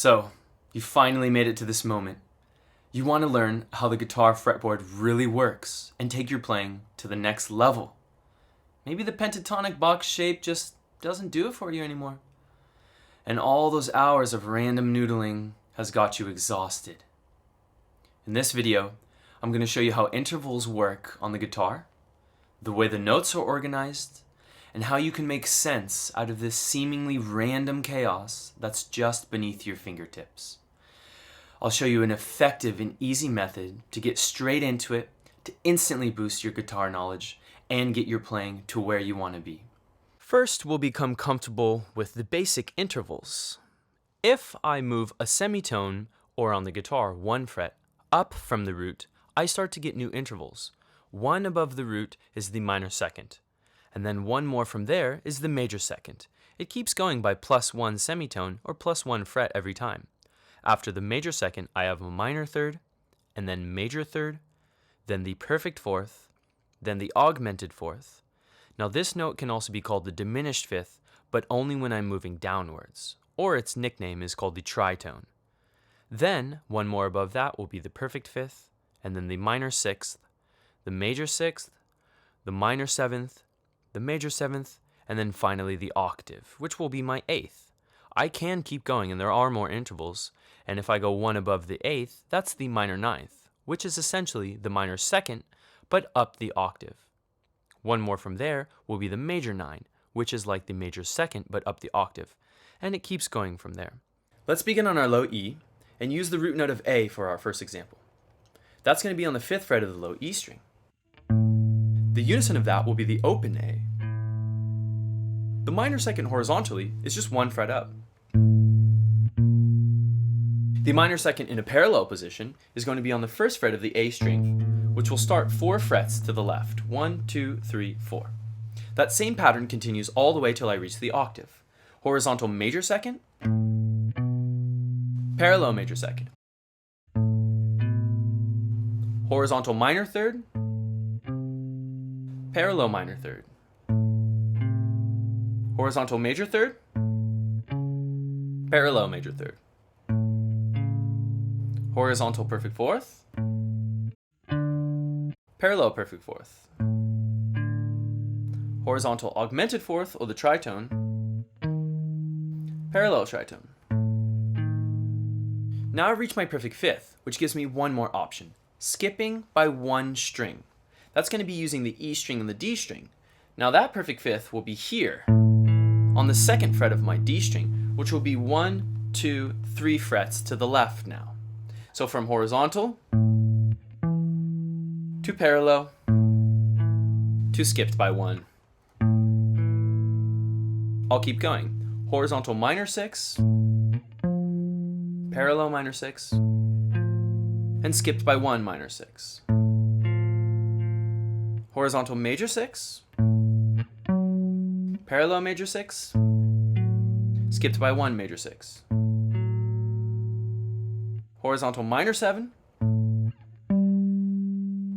So, you finally made it to this moment. You want to learn how the guitar fretboard really works and take your playing to the next level. Maybe the pentatonic box shape just doesn't do it for you anymore. And all those hours of random noodling has got you exhausted. In this video, I'm going to show you how intervals work on the guitar, the way the notes are organized, and how you can make sense out of this seemingly random chaos that's just beneath your fingertips. I'll show you an effective and easy method to get straight into it, to instantly boost your guitar knowledge, and get your playing to where you want to be. First, we'll become comfortable with the basic intervals. If I move a semitone, or on the guitar, 1 fret, up from the root, I start to get new intervals. 1 above the root is the minor second, and then 1 more from there is the major second. It keeps going by +1 semitone or +1 fret every time. After the major second, I have a minor third, and then major third, then the perfect fourth, then the augmented fourth. Now this note can also be called the diminished fifth, but only when I'm moving downwards, or its nickname is called the tritone. Then, 1 more above that will be the perfect fifth, and then the minor sixth, the major sixth, the minor seventh, the major seventh, and then finally the octave, which will be my 8th. I can keep going, and there are more intervals, and if I go 1 above the 8th, that's the minor 9th, which is essentially the minor second, but up the octave. 1 more from there will be the major 9, which is like the major second, but up the octave, and it keeps going from there. Let's begin on our low E, and use the root note of A for our first example. That's going to be on the 5th fret of the low E string. The unison of that will be the open A. The minor second horizontally is just 1 fret up. The minor second in a parallel position is going to be on the 1st fret of the A string, which will start 4 frets to the left. 1, 2, 3, 4. That same pattern continues all the way till I reach the octave. Horizontal major second, parallel major second. Horizontal minor third, parallel minor third. Horizontal major third, parallel major third. Horizontal perfect fourth, parallel perfect fourth. Horizontal augmented fourth, or the tritone, parallel tritone. Now I've reached my perfect fifth, which gives me one more option, skipping by 1 string. That's going to be using the E string and the D string. Now that perfect fifth will be here, on the 2nd fret of my D string, which will be 1, 2, 3 frets to the left now. So from horizontal to parallel to skipped by 1. I'll keep going. Horizontal minor 6, parallel minor 6, and skipped by 1 minor 6. Horizontal major 6, parallel major 6, skipped by 1 major 6. Horizontal minor 7,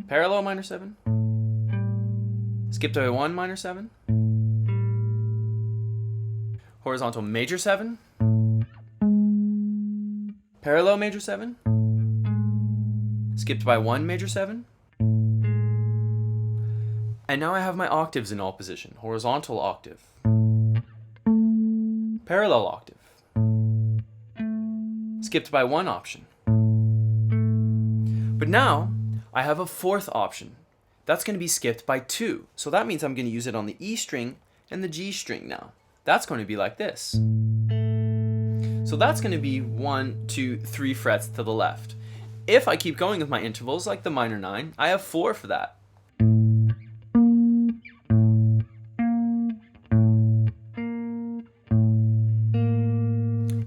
parallel minor 7, skipped by 1 minor 7. Horizontal major 7, parallel major 7, skipped by 1 major 7. And now I have my octaves in all position. Horizontal octave, parallel octave, skipped by 1 option. But now I have a 4th option. That's going to be skipped by 2. So that means I'm going to use it on the E string and the G string now. That's going to be like this. So that's going to be 1, 2, 3 frets to the left. If I keep going with my intervals like the minor 9, I have 4 for that.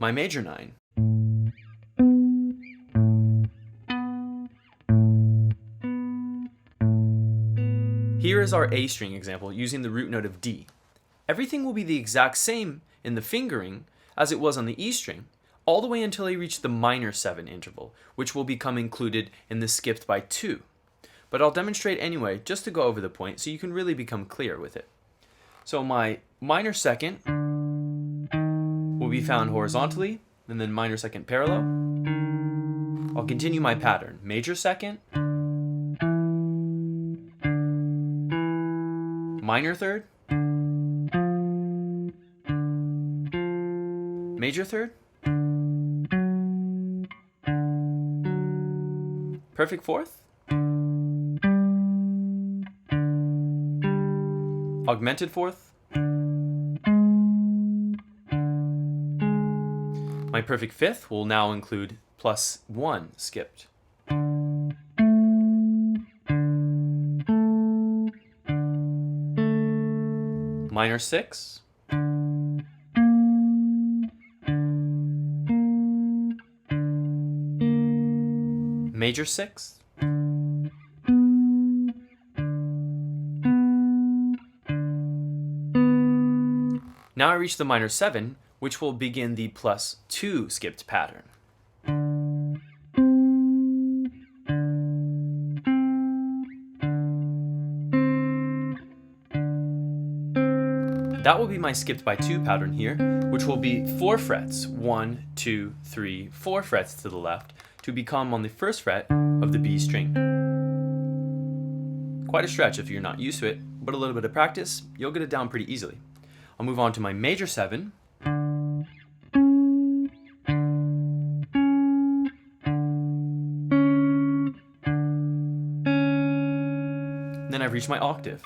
My major 9. Here is our A string example using the root note of D. Everything will be the exact same in the fingering as it was on the E string, all the way until I reach the minor 7 interval, which will become included in the skipped by 2. But I'll demonstrate anyway, just to go over the point so you can really become clear with it. So my minor second will be found horizontally and then minor second parallel. I'll continue my pattern. Major second, minor third, major third, perfect fourth, augmented fourth, my perfect fifth will now include +1 skipped. Minor six, major six, now I reach the minor seven, which will begin the +2 skipped pattern. That will be my skipped by 2 pattern here, which will be 4 frets, 1, 2, 3, 4 frets to the left, to become on the first fret of the B string. Quite a stretch if you're not used to it, but a little bit of practice, you'll get it down pretty easily. I'll move on to my major 7. Then I've reached my octave.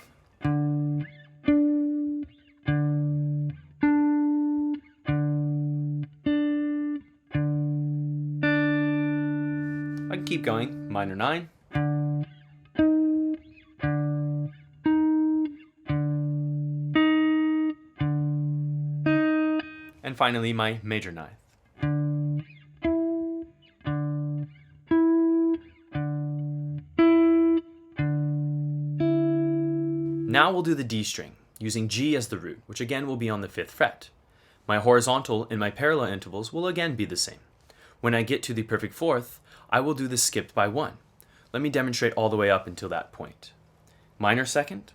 I can keep going. Minor 9. And finally my major 9th. Now we'll do the D string, using G as the root, which again will be on the 5th fret. My horizontal and my parallel intervals will again be the same. When I get to the perfect fourth, I will do the skipped by 1. Let me demonstrate all the way up until that point. Minor second,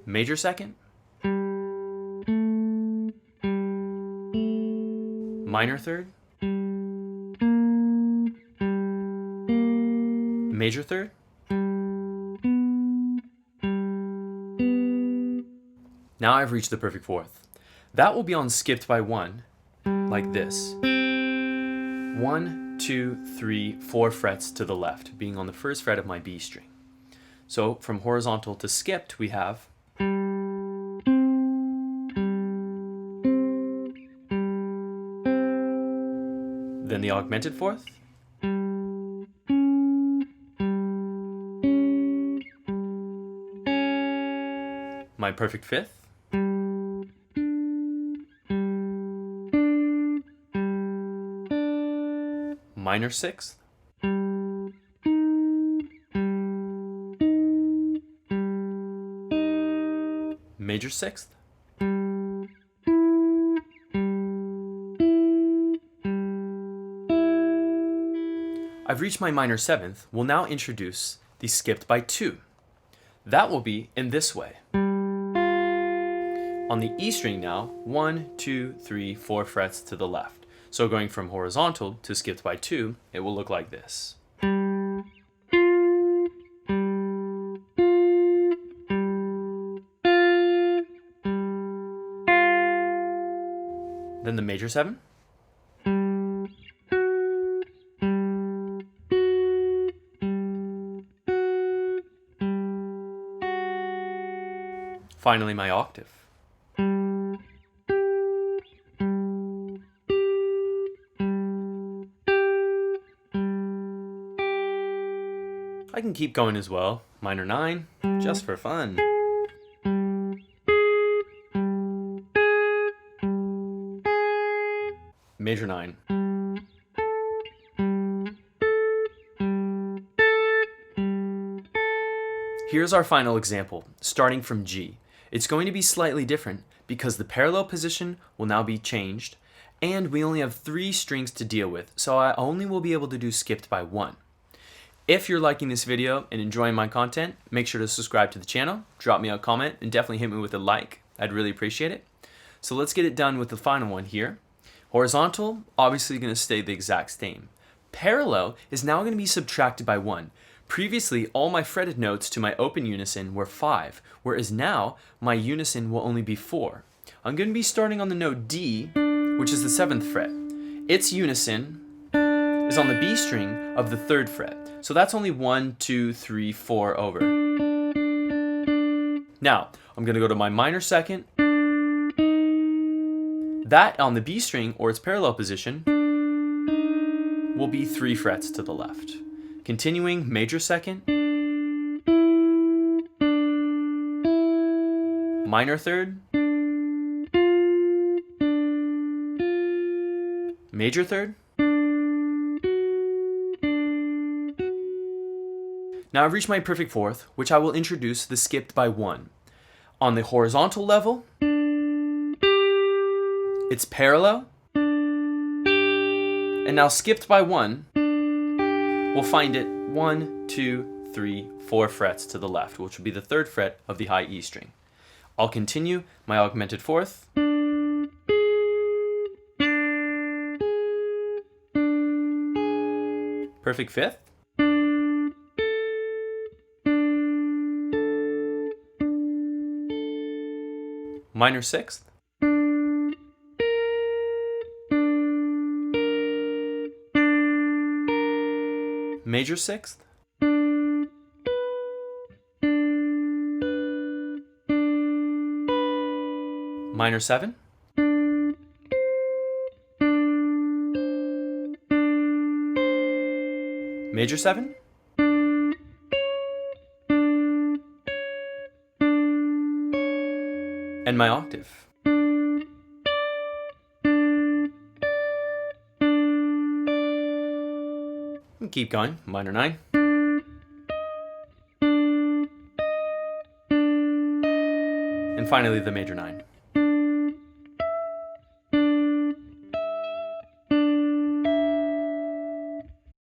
major second, minor third, major third, now I've reached the perfect fourth. That will be on skipped by 1, like this. 1, 2, 3, 4 frets to the left, being on the first fret of my B string. So from horizontal to skipped, we have then the augmented fourth, my perfect fifth, minor sixth, major sixth, I've reached my minor 7th. We'll now introduce the skipped by 2. That will be in this way. On the E string now, 1, 2, 3, 4 frets to the left. So going from horizontal to skipped by 2, it will look like this. Then the major 7. Finally, my octave. I can keep going as well. Minor 9, just for fun. Major 9. Here's our final example, starting from G. It's going to be slightly different because the parallel position will now be changed, and we only have 3 strings to deal with, so I only will be able to do skipped by 1. If you're liking this video and enjoying my content, make sure to subscribe to the channel, drop me a comment, and definitely hit me with a like. I'd really appreciate it. So let's get it done with the final one here. Horizontal, obviously going to stay the exact same. Parallel is now going to be subtracted by 1. Previously, all my fretted notes to my open unison were 5, whereas now my unison will only be 4. I'm going to be starting on the note D, which is the 7th fret. Its unison is on the B string of the 3rd fret. So that's only 1, 2, 3, 4 over. Now, I'm going to go to my minor second. That on the B string, or its parallel position, will be 3 frets to the left. Continuing, major second, minor third, major third. Now I've reached my perfect fourth, which I will introduce the skipped by 1. On the horizontal level, it's parallel, and now skipped by 1, we'll find it 1, 2, 3, 4 frets to the left, which will be the 3rd fret of the high E string. I'll continue my augmented fourth, perfect fifth, minor sixth, major sixth, minor 7, major 7, and my octave. And keep going, minor 9. And finally the major 9.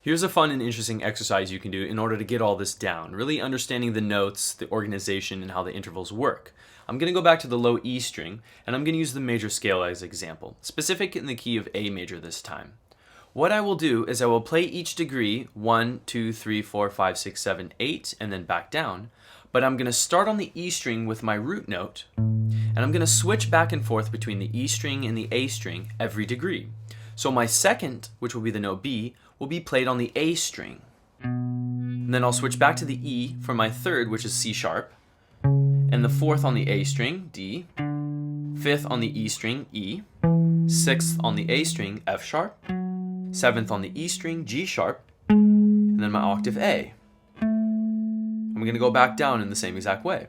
Here's a fun and interesting exercise you can do in order to get all this down, really understanding the notes, the organization, and how the intervals work. I'm going to go back to the low E string, and I'm going to use the major scale as example, specific in the key of A major this time. What I will do is I will play each degree 1, 2, 3, 4, 5, 6, 7, 8, and then back down, but I'm going to start on the E string with my root note, and I'm going to switch back and forth between the E string and the A string every degree. So my second, which will be the note B, will be played on the A string. And then I'll switch back to the E for my third, which is C sharp, and the fourth on the A string, D, fifth on the E string, E, sixth on the A string, F sharp, seventh on the E string, G sharp, and then my octave A. I'm going to go back down in the same exact way.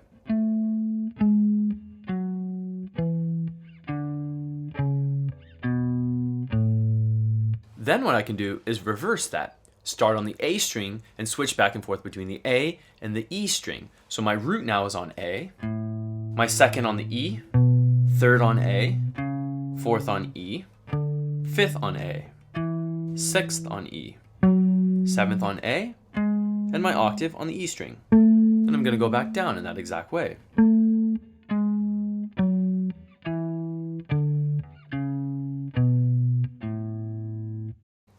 Then what I can do is reverse that. Start on the A string and switch back and forth between the A and the E string. So my root now is on A, my second on the E, third on A, fourth on E, fifth on A, sixth on E, seventh on A, and my octave on the E string. And I'm going to go back down in that exact way.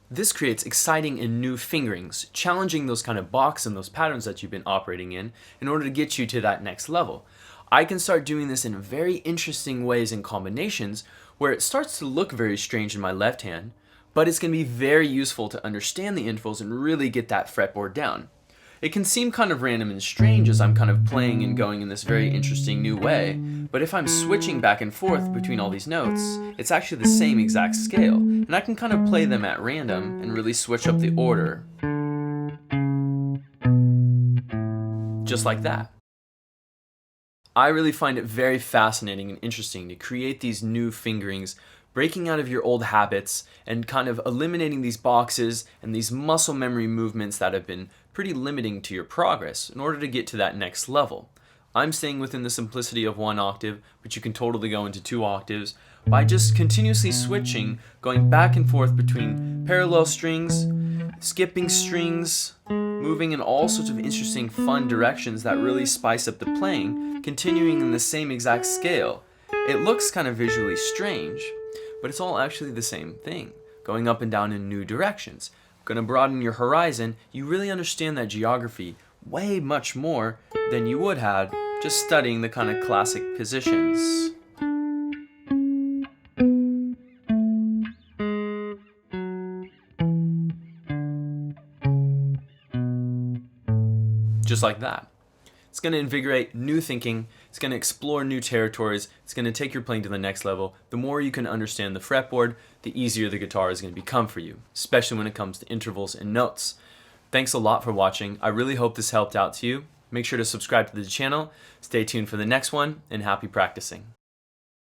This creates exciting and new fingerings, challenging those kind of box and those patterns that you've been operating in order to get you to that next level. I can start doing this in very interesting ways and combinations where it starts to look very strange in my left hand, but it's going to be very useful to understand the intervals and really get that fretboard down. It can seem kind of random and strange as I'm kind of playing and going in this very interesting new way, but if I'm switching back and forth between all these notes, it's actually the same exact scale, and I can kind of play them at random and really switch up the order. Just like that. I really find it very fascinating and interesting to create these new fingerings, breaking out of your old habits and kind of eliminating these boxes and these muscle memory movements that have been pretty limiting to your progress in order to get to that next level. I'm staying within the simplicity of 1 octave, but you can totally go into 2 octaves by just continuously switching, going back and forth between parallel strings, skipping strings, moving in all sorts of interesting fun directions that really spice up the playing, continuing in the same exact scale. It looks kind of visually strange, but it's all actually the same thing, going up and down in new directions. Going to broaden your horizon, you really understand that geography way much more than you would have just studying the kind of classic positions. Just like that. It's going to invigorate new thinking, it's going to explore new territories, it's going to take your playing to the next level. The more you can understand the fretboard, the easier the guitar is going to become for you, especially when it comes to intervals and notes. Thanks a lot for watching. I really hope this helped out to you. Make sure to subscribe to the channel, stay tuned for the next one, and happy practicing.